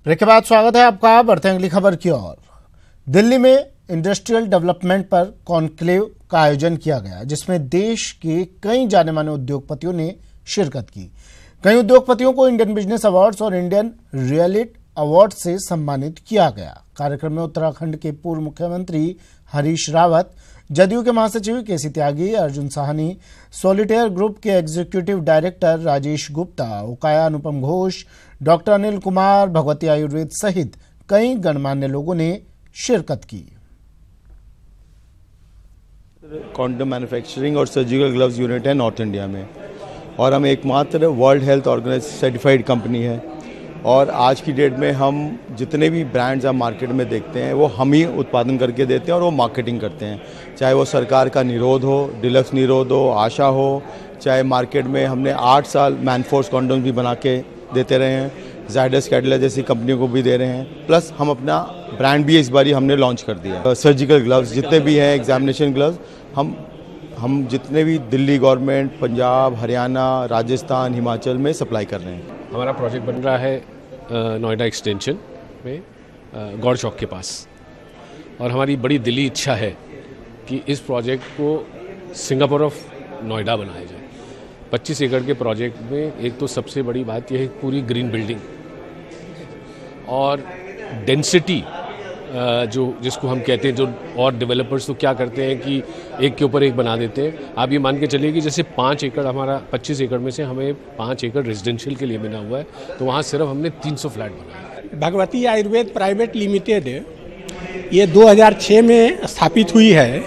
Break के बाद स्वागत है आपका। बढ़ते हैं अगली खबर की ओर। दिल्ली में इंडस्ट्रियल डेवलपमेंट पर कॉन्क्लेव का आयोजन किया गया, जिसमें देश के कई जाने माने उद्योगपतियों ने शिरकत की। कई उद्योगपतियों को इंडियन बिजनेस अवार्ड्स और इंडियन रियलिटी अवार्ड से सम्मानित किया गया। कार्यक्रम में उत्तराखंड के पूर्व मुख्यमंत्री हरीश रावत, जदयू के महासचिव केसी त्यागी, अर्जुन साहनी, सॉलिटेयर ग्रुप के एग्जीक्यूटिव डायरेक्टर राजेश गुप्ता, उकाया अनुपम घोष, डॉक्टर अनिल कुमार, भगवती आयुर्वेद सहित कई गणमान्य लोगों ने शिरकत की। कॉन्डम मैन्युफैक्चरिंग और सर्जिकल ग्लव्स यूनिट है नॉर्थ इंडिया में, और हम एकमात्र World Health Organization certified company है। और आज की डेट में हम जितने भी ब्रांड्स आप मार्केट में देखते हैं वो हम ही उत्पादन करके देते हैं और वो मार्केटिंग करते हैं, चाहे वो सरकार का निरोध हो, डिलक्स निरोध हो, आशा हो, चाहे मार्केट में हमने 8 साल मैनफोर्स कॉन्डोम भी बना के देते रहे हैं, जायडस कैडिला जैसी कंपनियों को भी दे रहे हैं। प्लस हम अपना ब्रांड भी इस बारी हमने लॉन्च कर दिया। सर्जिकल ग्लव्स जितने भी हैं, एग्जामिनेशन ग्लव्स, हम जितने भी दिल्ली गवर्नमेंट, पंजाब, हरियाणा, राजस्थान, हिमाचल में सप्लाई कर रहे हैं। हमारा प्रोजेक्ट बन रहा है नोएडा एक्सटेंशन में गौड़ चौक के पास, और हमारी बड़ी दिली इच्छा है कि इस प्रोजेक्ट को सिंगापुर ऑफ नोएडा बनाया जाए। 25 एकड़ के प्रोजेक्ट में एक तो सबसे बड़ी बात यह है पूरी ग्रीन बिल्डिंग और डेंसिटी, जो जिसको हम कहते हैं, जो और डेवलपर्स तो क्या करते हैं कि एक के ऊपर एक बना देते हैं। आप ये मान के चलिए कि जैसे 5 एकड़ हमारा 25 एकड़ में से हमें 5 एकड़ रेजिडेंशियल के लिए मिला हुआ है, तो वहाँ सिर्फ हमने 300 फ्लैट बनाए। भगवती आयुर्वेद प्राइवेट लिमिटेड ये 2006 में स्थापित हुई है,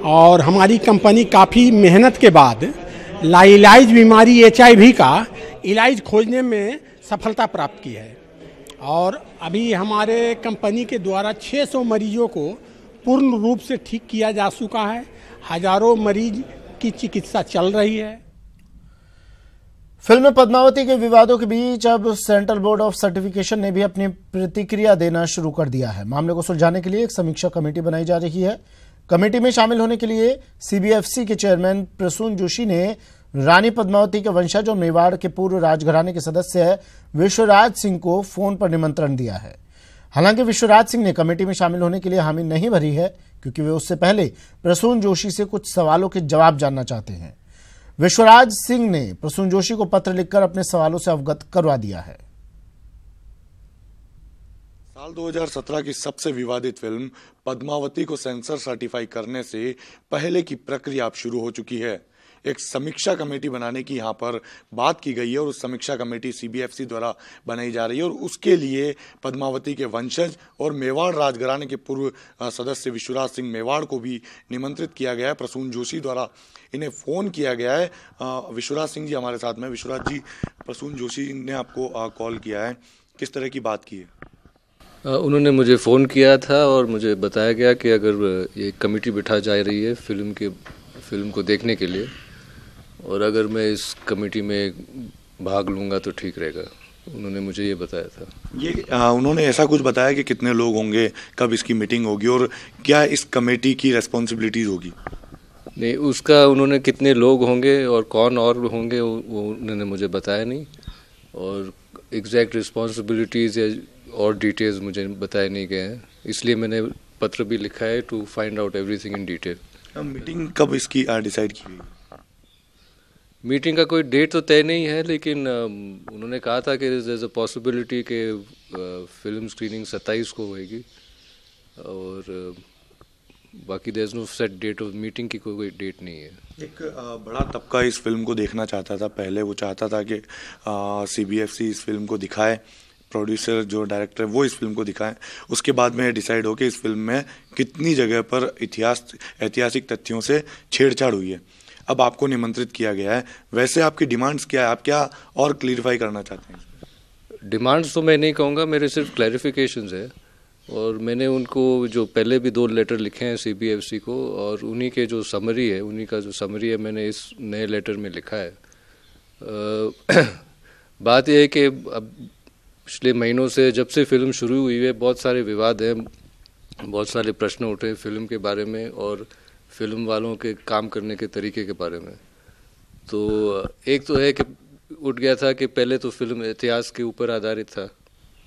और हमारी कंपनी काफ़ी मेहनत के बाद लाइलाज बीमारी HIV का इलाज खोजने में सफलता प्राप्त की है। और अभी हमारे कंपनी के द्वारा 600 मरीजों को पूर्ण रूप से ठीक किया जा चुका है। हजारों मरीज की चिकित्सा चल रही है। फिल्म पद्मावती के विवादों के बीच अब सेंट्रल बोर्ड ऑफ सर्टिफिकेशन ने भी अपनी प्रतिक्रिया देना शुरू कर दिया है। मामले को सुलझाने के लिए एक समीक्षा कमेटी बनाई जा रही है। कमेटी में शामिल होने के लिए CBFC के चेयरमैन प्रसून जोशी ने रानी पद्मावती के वंशज और मेवाड़ के पूर्व राजघराने के सदस्य विश्वराज सिंह को फोन पर निमंत्रण दिया है। हालांकि विश्वराज सिंह ने कमेटी में शामिल होने के लिए हामी नहीं भरी है, क्योंकि वे उससे पहले प्रसून जोशी से कुछ सवालों के जवाब जानना चाहते हैं। विश्वराज सिंह ने प्रसून जोशी को पत्र लिखकर अपने सवालों से अवगत करवा दिया है। साल 2017 की सबसे विवादित फिल्म पद्मावती को सेंसर सर्टिफाई करने से पहले की प्रक्रिया अब शुरू हो चुकी है। एक समीक्षा कमेटी बनाने की यहाँ पर बात की गई है, और उस समीक्षा कमेटी CBFC द्वारा बनाई जा रही है, और उसके लिए पद्मावती के वंशज और मेवाड़ राजघराने के पूर्व सदस्य विश्वराज सिंह मेवाड़ को भी निमंत्रित किया गया है। प्रसून जोशी द्वारा इन्हें फ़ोन किया गया है। विश्वराज सिंह जी हमारे साथ में। विश्वराज जी, प्रसून जोशी ने आपको कॉल किया है, किस तरह की बात की है? उन्होंने मुझे फ़ोन किया था और मुझे बताया गया कि अगर ये कमेटी बिठा जा रही है फिल्म को देखने के लिए, और अगर मैं इस कमेटी में भाग लूँगा तो ठीक रहेगा। उन्होंने मुझे ये बताया था। ये उन्होंने ऐसा कुछ बताया कि कितने लोग होंगे, कब इसकी मीटिंग होगी, और क्या इस कमेटी की रेस्पॉन्सिबिलिटीज़ होगी? नहीं, उसका उन्होंने कितने लोग होंगे और कौन और होंगे वो उन्होंने मुझे बताया नहीं, और एग्जैक्ट रिस्पॉन्सिबिलिटीज़ या और डिटेल्स मुझे बताए नहीं गए हैं। इसलिए मैंने पत्र भी लिखा है to find out everything in detail. Meeting कब इसकी डिसाइड की गई? मीटिंग का कोई डेट तो तय नहीं है, लेकिन उन्होंने कहा था कि देयर इज अ पॉसिबिलिटी कि फिल्म स्क्रीनिंग 27 को होएगी, और बाकी there is no set date of meeting की कोई डेट नहीं है। एक बड़ा तबका इस फिल्म को देखना चाहता था। पहले वो चाहता था कि CBFC इस फिल्म को दिखाए, प्रोड्यूसर जो डायरेक्टर है वो इस फिल्म को दिखाएं। उसके बाद में डिसाइड हो कि इस फिल्म में कितनी जगह पर ऐतिहासिक तथ्यों से छेड़छाड़ हुई है। अब आपको निमंत्रित किया गया है, वैसे आपकी डिमांड्स क्या है? आप क्या और क्लियरिफाई करना चाहते हैं? डिमांड्स तो मैं नहीं कहूँगा, मेरे सिर्फ क्लैरिफिकेशंस है, और मैंने उनको जो पहले भी 2 लेटर लिखे हैं CBFC को, और उन्हीं के जो समरी है, उन्हीं का जो समरी है मैंने इस नए लेटर में लिखा है। बात यह है कि अब पिछले महीनों से जब से फिल्म शुरू हुई है बहुत सारे विवाद हैं, बहुत सारे प्रश्न उठे फिल्म के बारे में और फिल्म वालों के काम करने के तरीके के बारे में। तो एक तो है कि उठ गया था कि पहले तो फिल्म इतिहास के ऊपर आधारित था,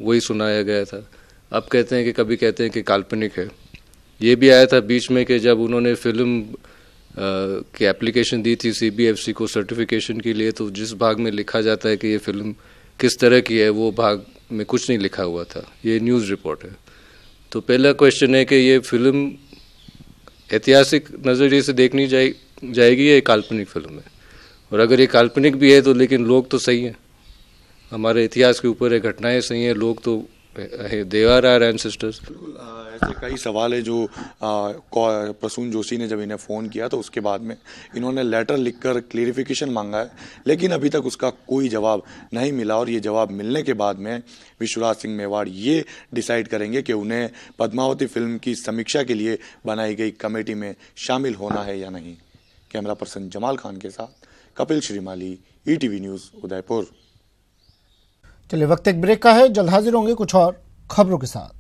वही सुनाया गया था। अब कहते हैं कि कभी कहते हैं कि काल्पनिक है। ये भी आया था बीच में कि जब उन्होंने फिल्म की एप्लीकेशन दी थी CBFC को सर्टिफिकेशन के लिए, तो जिस भाग में लिखा जाता है कि ये फिल्म किस तरह की है वो भाग में कुछ नहीं लिखा हुआ था। ये न्यूज़ रिपोर्ट है। तो पहला क्वेश्चन है कि ये फिल्म ऐतिहासिक नज़रिए से देखनी जाएगी या काल्पनिक फिल्म है, और अगर ये काल्पनिक भी है तो लेकिन लोग तो सही हैं, हमारे इतिहास के ऊपर है, घटनाएं सही हैं, लोग तो दे आर आवर एंसेस्टर्स। ऐसे कई सवाल है जो प्रसून जोशी ने जब इन्हें फ़ोन किया तो उसके बाद में इन्होंने लेटर लिखकर क्लेरिफिकेशन मांगा है, लेकिन अभी तक उसका कोई जवाब नहीं मिला। और ये जवाब मिलने के बाद में विश्वराज सिंह मेवाड़ ये डिसाइड करेंगे कि उन्हें पद्मावती फिल्म की समीक्षा के लिए बनाई गई कमेटी में शामिल होना है या नहीं। कैमरा पर्सन जमाल खान के साथ कपिल श्रीमाली, ETV न्यूज़, उदयपुर। चलिए वक्त एक ब्रेक का है, जल्द हाजिर होंगे कुछ और खबरों के साथ।